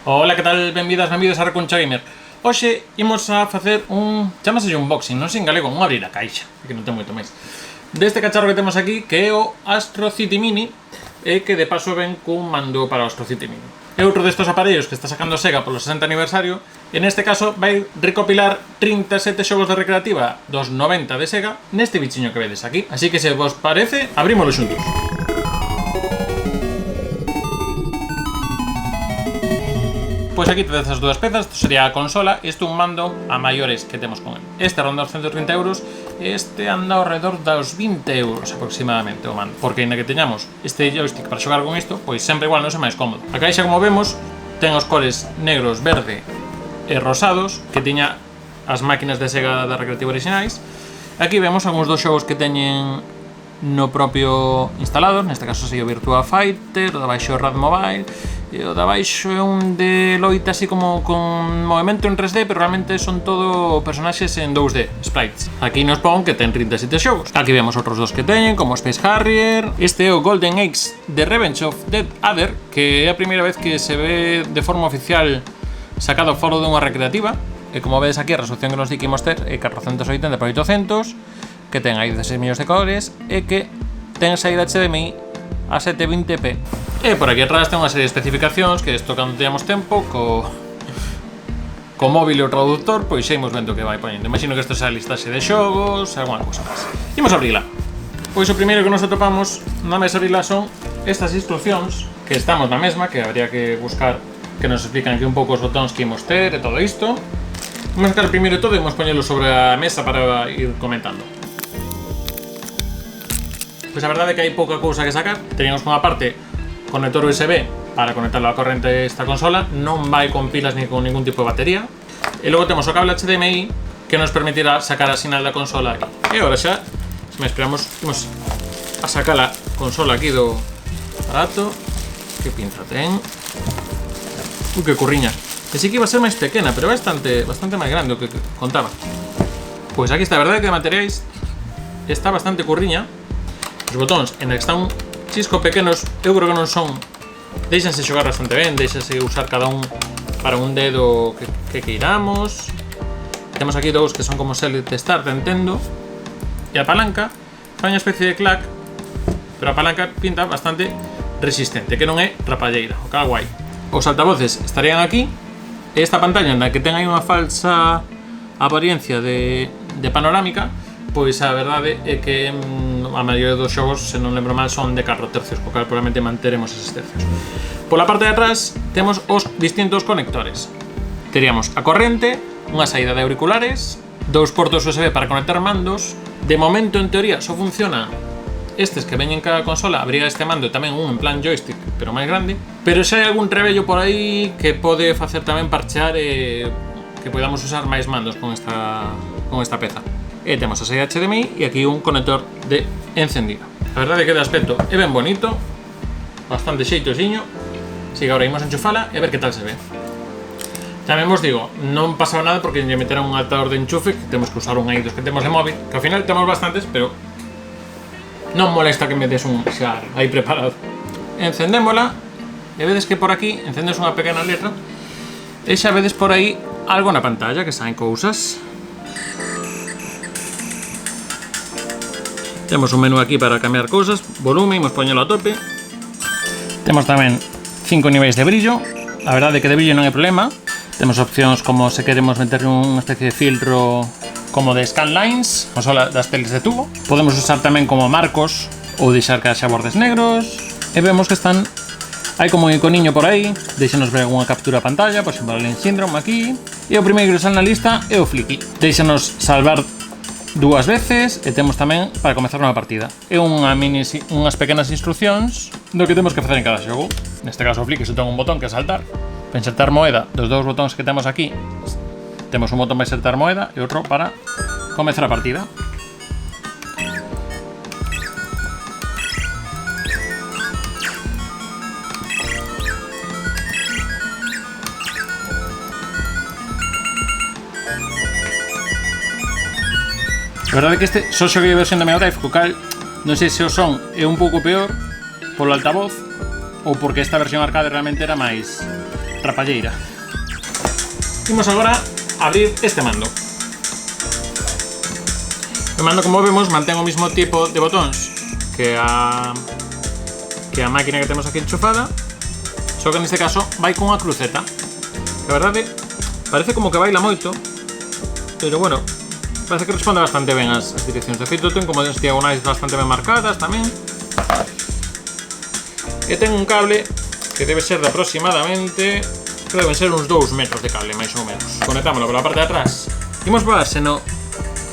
Ola, que tal? Benvidas a Reconcha Gamer. Hoxe imos a facer chamase unboxing, non sei en galego, un abrir a caixa, que non ten moito máis. Deste cacharro que temos aquí, que é o Astro City Mini, e que de paso ven cun mando para o Astro City Mini. É outro destes aparellos que está sacando Sega polo 60 aniversario. E neste caso vai recopilar 37 xogos de recreativa dos 90 de Sega neste bichiño que vedes aquí. Así que se vos parece, abrímoslo xuntos. Pois aquí tedes as dúas pezas, isto sería a consola e isto un mando a maiores que temos con ele. Este ronda os 130 euros e este anda ao redor dos 20 euros aproximadamente o mando. Porque ainda que teñamos este joystick para xogar con isto, pois sempre igual non é máis cómodo. A caixa, como vemos, ten os cores negros, verde e rosados, que tiña as máquinas de Sega da recreativa orixinais. Aquí vemos algúns dos xogos que teñen no propio instalado, neste caso sei o Virtua Fighter, o da baixo Rad Mobile, e o da baixo é un de loita así como con movimento en 3D, pero realmente son todo personaxes en 2D, sprites. Aquí nos pon que ten 37 xogos. Aquí vemos outros dos que teñen, como Space Harrier. Este é o Golden Axe The Revenge of Dead Adder, que é a primeira vez que se ve de forma oficial sacado foro dunha recreativa. E como vedes aquí, a resolución que nos di que imos ter é 480x800, que ten aí 16 millóns de colores e que ten saída HDMI a 720p. E por aquí atrás ten unha serie de especificacións que isto cando teñamos tempo co móvil e o traductor, pois xa imos vendo que vai poñendo. Imagino que isto xa listaxe de xogos, alguna cousa máis. Imos a abrila. Pois o primeiro que nos atopamos na mesa abrila son estas instruccións, que estamos na mesma, que habría que buscar que nos explican aquí un pouco os botóns que imos ter e todo isto. Vamos a sacar primeiro todo e imos poñelo sobre a mesa para ir comentando. Pois a verdade é que hai pouca cousa que sacar. Teníamos unha parte conector USB para conectarlo á corrente esta consola, non vai con pilas ni con ningún tipo de batería. E logo temos o cable HDMI que nos permitirá sacar a sinal da consola aquí. E agora xa, se me esperamos, imos a sacar a consola aquí do aparato. Que pinza ten. Que curriña. E si que iba a ser máis pequena, pero bastante máis grande o que contaba. Pois aquí está, a verdade é que de materiais está bastante curriña. Os botóns, en que están chisco pequenos, eu creo que non son, deixanse xogar bastante ben, deixanse usar cada un para un dedo que queiramos. Temos aquí dous que son como Select Start, entendo. E a palanca fai unha especie de clac, pero a palanca pinta bastante resistente, que non é rapalleira, o que é guai. Os altavoces estarían aquí, e esta pantalla na que ten aí unha falsa apariencia de panorámica, pois a verdade é que a maioría dos xogos, se non lembro mal, son de 4 tercios, co cal probablemente manteremos eses tercios. Pola parte de atrás temos os distintos conectores. Teríamos a corrente, unha saída de auriculares, dous portos USB para conectar mandos. De momento, en teoría, só funcionan estes que veñen cada consola. Habría este mando tamén un en plan joystick, pero máis grande. Pero xa hai algún rebello por aí que pode facer tamén parchear e que podamos usar máis mandos con esta peza. E temos a saída HDMI e aquí un conector de encendido. A verdade é que de aspecto é ben bonito, bastante xeitosiño. Así que agora imos a enchufala e a ver que tal se ve. Tamén vos digo, non pasaba nada porque lle meterán un adaptador de enchufe, que temos que usar un aí dos que temos de móvil, que ao final temos bastantes, pero non molesta que me des un xa aí preparado. Encendémola e vedes que por aquí encendes unha pequena letra e xa vedes por aí algo na pantalla que saen cousas. Temos un menú aquí para cambiar cousas, volume, imos poñelo a tope. Temos tamén 5 niveis de brillo. A verdade é que de brillo non hai problema. Temos opcións como se queremos meter unha especie de filtro como de scanlines, consola das teles de tubo. Podemos usar tamén como marcos ou deixar que haxa bordes negros. E vemos que están, hai como un iconiño por aí, deixanos ver algunha captura a pantalla, por exemplo, Alien Syndrome aquí. E o primeiro que sale na lista é o Flicky. Deixanos salvar dúas veces e temos tamén para comezar unha partida. É unhas pequenas instruccións do que temos que facer en cada xogo. Neste caso o Flicky só ten un botón que é saltar. Para insertar moeda, dos dous botóns que temos aquí, temos un botón para insertar moeda e outro para comezar a partida. A verdade é que este só xoguei a versión da Mega Drive, co cal non sei se o son é un pouco peor polo altavoz ou porque esta versión arcade realmente era máis trapalleira. Imos agora a abrir este mando. O mando, como vemos, mantén o mismo tipo de botóns que a máquina que temos aquí enchufada, só que neste caso vai con unha cruceta. Que a verdade parece como que baila moito, pero bueno, parece que responde bastante ben as direccións. De feito, ten como as diagonais bastante ben marcadas tamén. E ten un cable que debe ser de aproximadamente, creo que deben ser uns 2 metros de cable, máis ou menos. Conectámoslo pola parte de atrás. Imos probar se no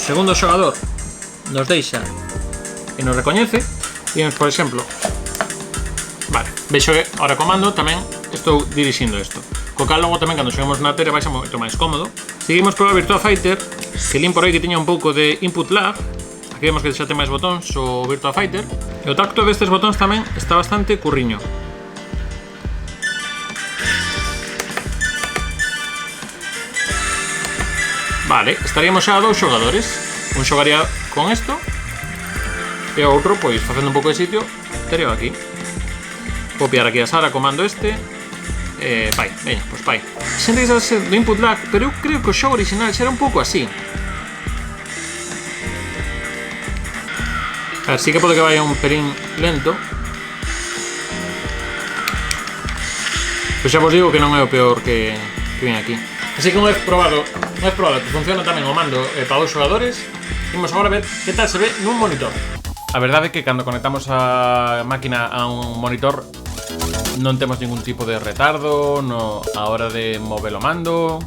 segundo xogador nos deixa e nos recoñece. Imos, por exemplo, vale, vexo que ahora comando tamén estou dirixindo isto, co cal logo tamén cando xogamos na tele vai ser moito máis cómodo. Seguimos probar Virtua Fighter, que lín por aí que tiña un pouco de input lag. Aquí vemos que xa ten máis botóns o Virtua Fighter, e o tacto destes botóns tamén está bastante curriño. Vale, estaríamos xa a 2 xogadores. Un xogaría con isto e o outro, pois, facendo un pouco de sitio, tería aquí. Copiar aquí a Sara, comando este. Vai, veña, pois vai. Xente que sabe do input lag, pero eu creo que o xogo original xa era un pouco así. A ver, sí que pode que vaya un pelín lento. Pois xa vos digo que non é o peor que ven aquí. Así que unha vez probado que funciona tamén o mando para 2 xogadores, imos agora ver que tal se ve nun monitor. A verdade é que cando conectamos a máquina a un monitor non temos ningún tipo de retardo a hora de mover o mando.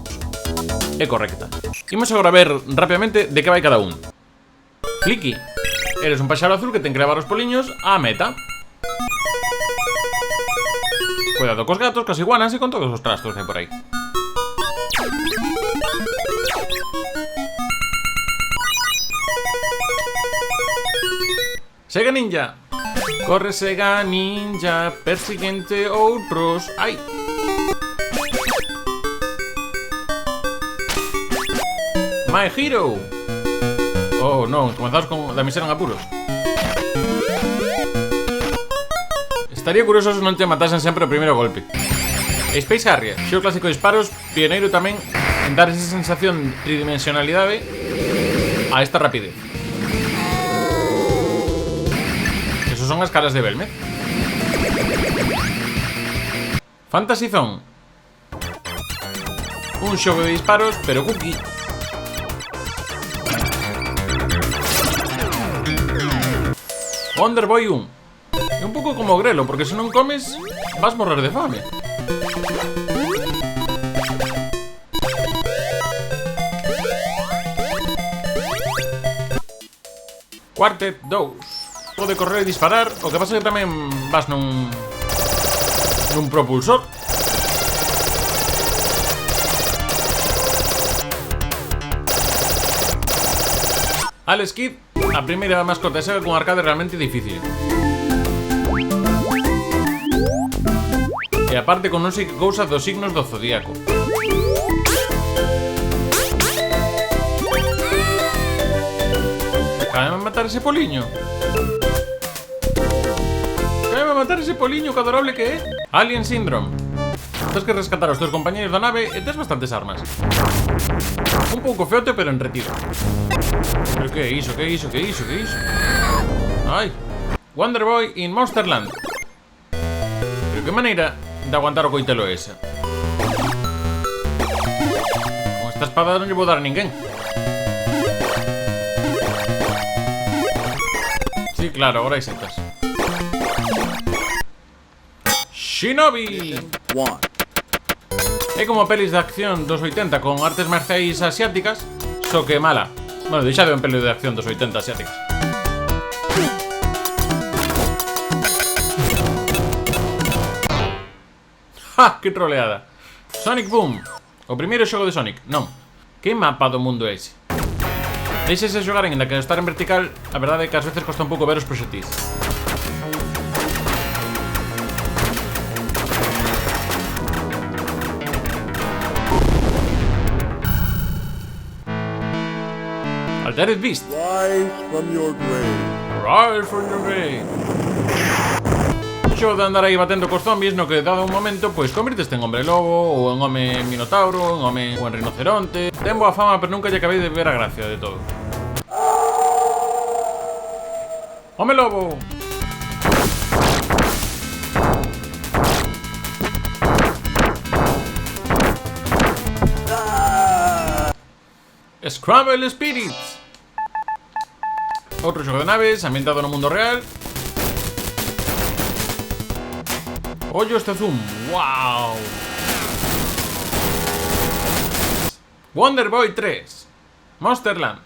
É correcta. Imos agora ver rápidamente de que vai cada un. Flicky, eres un paxaro azul que ten que levar os poliños á meta. Cuidado cos gatos, cos iguanas e con todos os trastos que hai por aí. Sega Ninja. Corre Sega Ninja, persiguiente outros. Ai. My Hero. Oh, non, comenzamos con la misión en apuros. Estaría curioso se non te matasen sempre o primeiro golpe. Space Harrier, xeo clásico de disparos, pioneiro tamén en dar esa sensación de tridimensionalidade a esta rapidez. Esos son as caras de Belmez. Fantasy Zone, un xogo de disparos, pero cookie. Wonder Boy 1. É un pouco como Grelo, porque se non comes vas morrer de fame. Quartet 2. Pode correr e disparar, o que pasa é que tamén vas nun propulsor. Alex Kidd, a primeira mascota de Sega con arcade realmente difícil. E aparte con non sei que cousa dos signos do zodíaco. Cállame a matar ese poliño. Cállame a matar ese poliño, que adorable que é. Alien Syndrome. Tens que rescatar os teus compañeros da nave e tes bastantes armas. Un pouco feote, pero entretido. Pero que é iso, que é iso, que é iso, que é iso? Ai. Wonder Boy in Monsterland. Pero que maneira de aguantar o coitelo esa. Con esta espada non lle vou dar a ninguén. Sí, claro, agora hai setas. Shinobi. É como pelis de acción dos 80 con artes marciais asiáticas, só que mala. Bueno, deixa de un peli de acción dos 80 asiáticas. ¡Ja! ¡Qué troleada! Sonic Boom. O primeiro xogo de Sonic. Non. Que mapa do mundo é ese? Deixese xogar en que estar en vertical. A verdade é que ás veces costa un pouco ver os proxectis. Altered Beast. Rise from your grave. Rise from your grave. xogo de andar aí batendo cos zombies no que dado un momento, pois convirteste en hombre lobo, ou en home minotauro, ou en rinoceronte. Ten boa fama, pero nunca lle acabei de ver a gracia de todo. Home lobo! Scramble Spirits. Outro xogo de naves ambientado no mundo real. Ollo este zoom. Wow. Wonder Boy 3. Monsterland.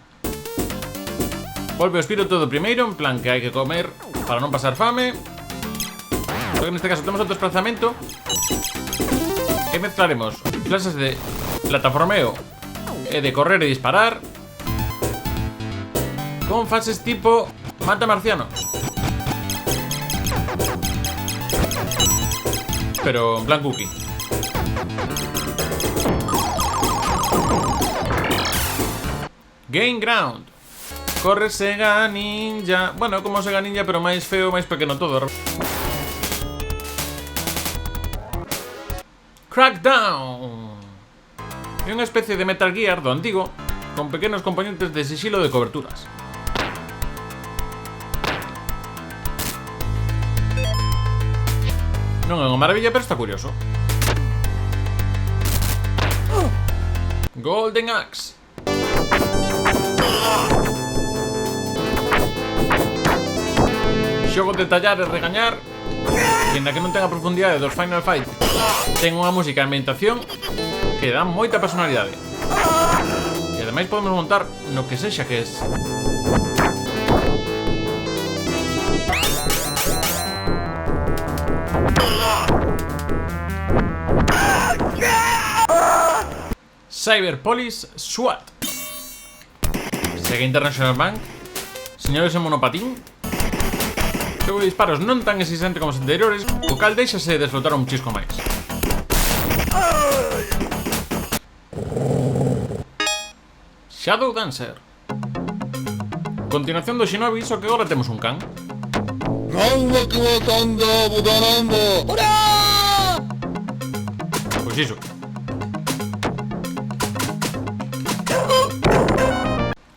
Volve o espírito do primeiro, en plan que hai que comer para non pasar fame. Só que neste caso temos outro desplazamento e mezclaremos clases de plataformeo e de correr e disparar con fases tipo mata marcianos, pero en plan cookie. Game Ground. Corre Sega Ninja. Bueno, como Sega Ninja, pero máis feo, máis pequeno todo. Crackdown. É unha especie de Metal Gear do antigo, con pequenos componentes de sigilo de coberturas. Non é unha maravilla, pero está curioso. Golden Axe. Xogo de tallar e regañar, e na que non ten a profundidade dos Final Fight, ten unha música e ambientación que dá moita personalidade. E ademais podemos montar no que sexa que es. Cyberpolis SWAT. Sega International Bank. Señores en monopatín. Xogo de disparos non tan exigente como os anteriores, o cal deixase desflotar un chisco máis. Shadow Dancer. Continuación do Shinobi, só que agora temos un can. Pois iso.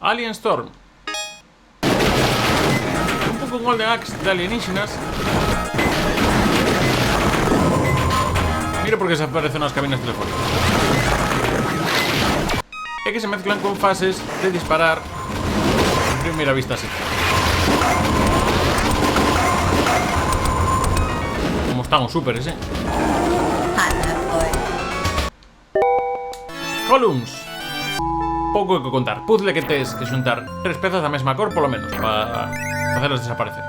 Alien Storm. Un pouco un Golden Axe de alienígenas. Mira por que se aparecen nas cabinas telefónicas. É que se mezclan con fases de disparar en primeira vista así. Como están os superes, Columns. Pouco que contar. Puzzle que tes que xuntar 3 pezas da mesma cor, polo menos, para facelas desaparecer.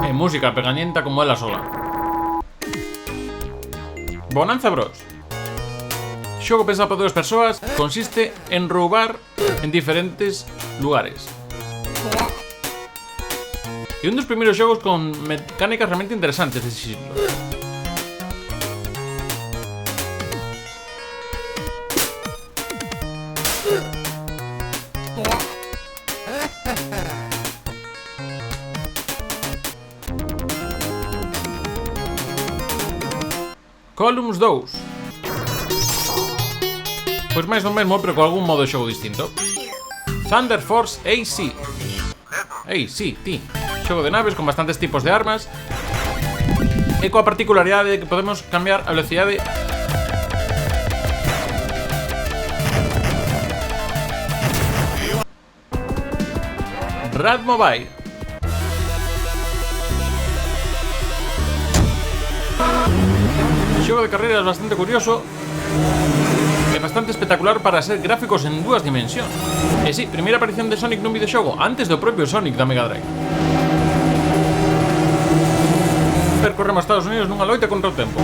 E música pegañenta como ela sola. Bonanza Bros. Xogo pensado para 2 persoas, consiste en roubar en diferentes lugares. E un dos primeiros xogos con mecánicas realmente interesantes de sigilo. Columns 2. Pois máis do mesmo, pero con algún modo de xogo distinto. Thunder Force AC. AC, ti. Xogo de naves con bastantes tipos de armas e coa particularidade de que podemos cambiar a velocidade Rad Mobile. Xogo de carreras bastante curioso e bastante espectacular para ser gráficos en 2 dimensións. E si, primeira aparición de Sonic nun videoxogo antes do propio Sonic da Mega Drive. Percorremos Estados Unidos nunha loita contra o tempo.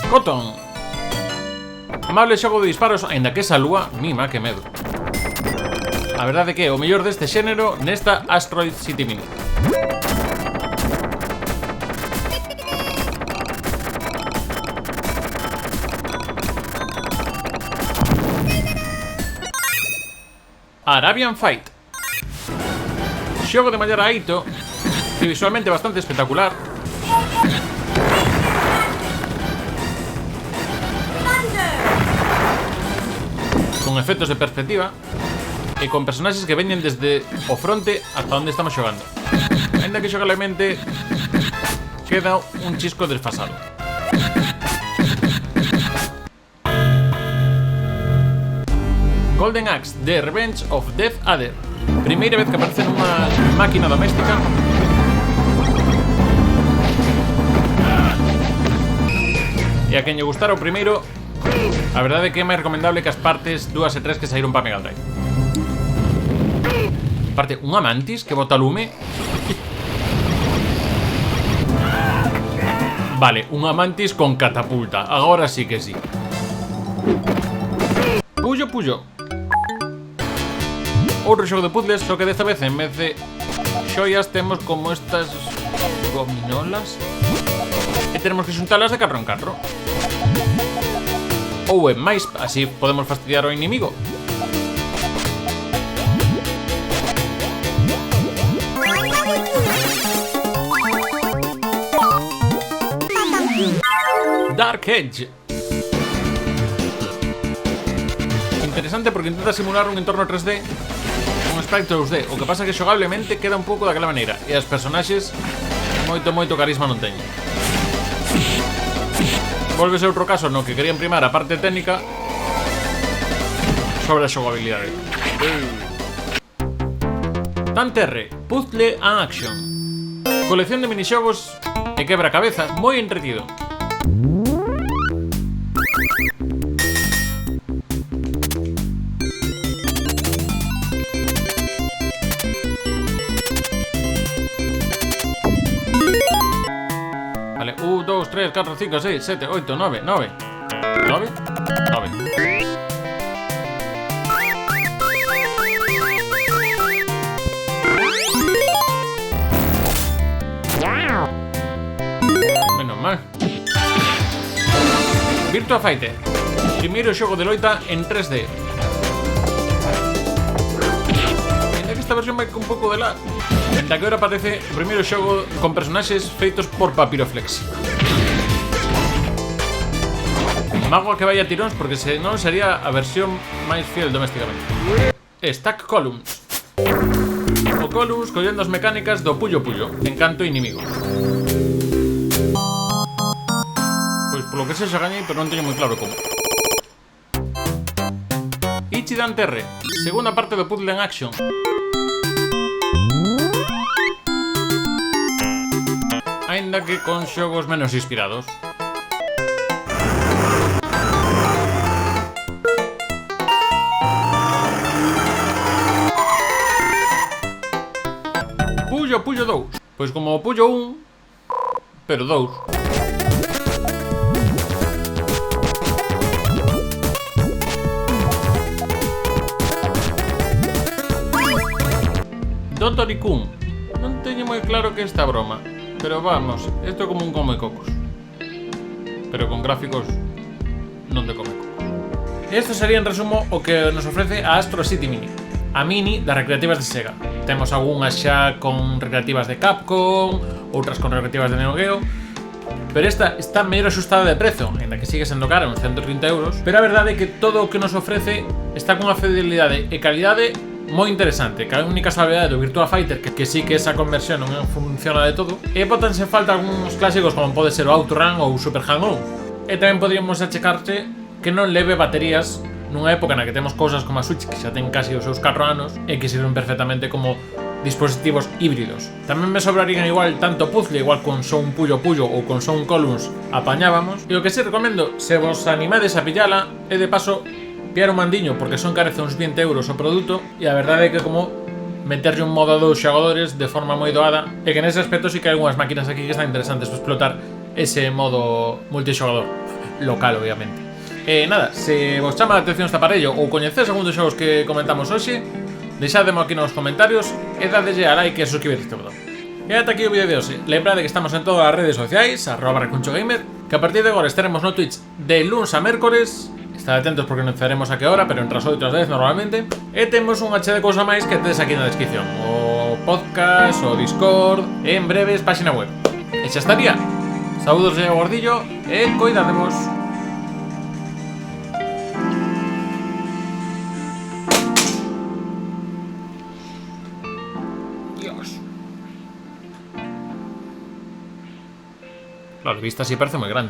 Cotton. Amable xogo de disparos, aínda que esa lúa mima que medo. A verdade que é o mellor deste xénero nesta Asteroid City Mini. Arabian Fight. Xogo de Mayara Aito, que visualmente bastante espectacular. Con efectos de perspectiva e con personaxes que veñen desde o fronte hasta onde estamos xogando. Ainda que xogablemente queda un chisco desfasado. Golden Axe, The Revenge of Death Adder. Primeira vez que aparece nunha máquina doméstica. E a quen lle gustara o primeiro, a verdade é que é máis recomendable que as partes 2 e 3 que saíron para Mega Drive. Aparte, unha mantis que bota lume. Vale, unha mantis con catapulta. Agora sí que sí. Puyo, puyo. Outro xogo de puzzles, só que desta vez en vez de xoias temos como estas gominolas e tenemos que xuntalas de carro en carro. Ou en máis, así podemos fastidiar ao inimigo. Dark Edge. Interesante porque intenta simular un entorno 3D con sprite 2D. O que pasa é que xogablemente queda un pouco daquela maneira e as personaxes moito carisma non teñen. Volve ser outro caso no que querían primar a parte técnica sobre a xogabilidade. Tanterre, Puzzle and Action. Colección de minixogos e quebra cabezas, moi entretido. Vale, 1, 2, 3, 4, 5, 6, 7, 8, 9, 9. 9, 9. Menos mal. Virtua Fighter. Primeiro xogo de loita en 3D. Ainda que esta versión vai con un pouco de lag. Enta que ahora aparece o primeiro xogo con personaxes feitos por Papiroflex. Mago que vaya tiróns porque senón sería a versión máis fiel domésticamente. Stack Columns. O Columns collendo as mecánicas do puyo puyo, encanto inimigo. Pois polo que se xa gañei, pero non teño moi claro como. Ichidan Terre, segunda parte do Puzzle and Action. Ainda que con xogos menos inspirados. Puyo, puyo 2. Pois como o puyo 1, pero 2. Dotorikun. Non teño moi claro que esta broma. Pero vamos, esto é como un come cocos. Pero con gráficos non de come cocos. Esto sería en resumo o que nos ofrece a Astro City Mini. A Mini das recreativas de Sega. Temos algunhas xa con recreativas de Capcom, outras con recreativas de Neo Geo. Pero esta está mellor axustada de prezo, ainda que sigue sendo cara, uns 130 euros. Pero a verdade é que todo o que nos ofrece está con unha fidelidade e calidade moi interesante, que a única salvedade do Virtua Fighter que sí que esa conversión non funciona de todo, e botanse en falta algúns clásicos como pode ser o Outrun ou Super Hang-On. E tamén podríamos achecarse que non leve baterías nunha época na que temos cousas como a Switch que xa ten casi os seus 4 anos e que sirven perfectamente como dispositivos híbridos. Tamén me sobrarían igual tanto puzzle, igual con Son Puyo Puyo ou con Son Columns apañábamos. E o que sí recomendo, se vos animades a pillala, e de paso pillar un mandiño porque son carece uns 20 euros o produto, e a verdade é que como meterlle un modo a 2 xogadores de forma moi doada, e que nese aspecto sí que hai algunhas máquinas aquí que están interesantes para explotar ese modo multixogador local, obviamente. E nada, se vos chama a atención este aparello ou coñecedes algún dos xogos que comentamos hoxe, deixádemo aquí nos comentarios e dadelle a like e suscribir este botón. E ata aquí o vídeo de hoxe. Lembrade que estamos en todas as redes sociais @recunchogamer, que a partir de agora estaremos no Twitch de luns a mércores. Estad atentos porque non faremos a que hora, pero entras 8 10 normalmente. E temos un HD cousa máis que tedes aquí na descripción. O podcast, o Discord, e en breves página web. E xa estaría. Saúdos de Gordillo e coidademos. Dios. Claro, vista así parece moi grande.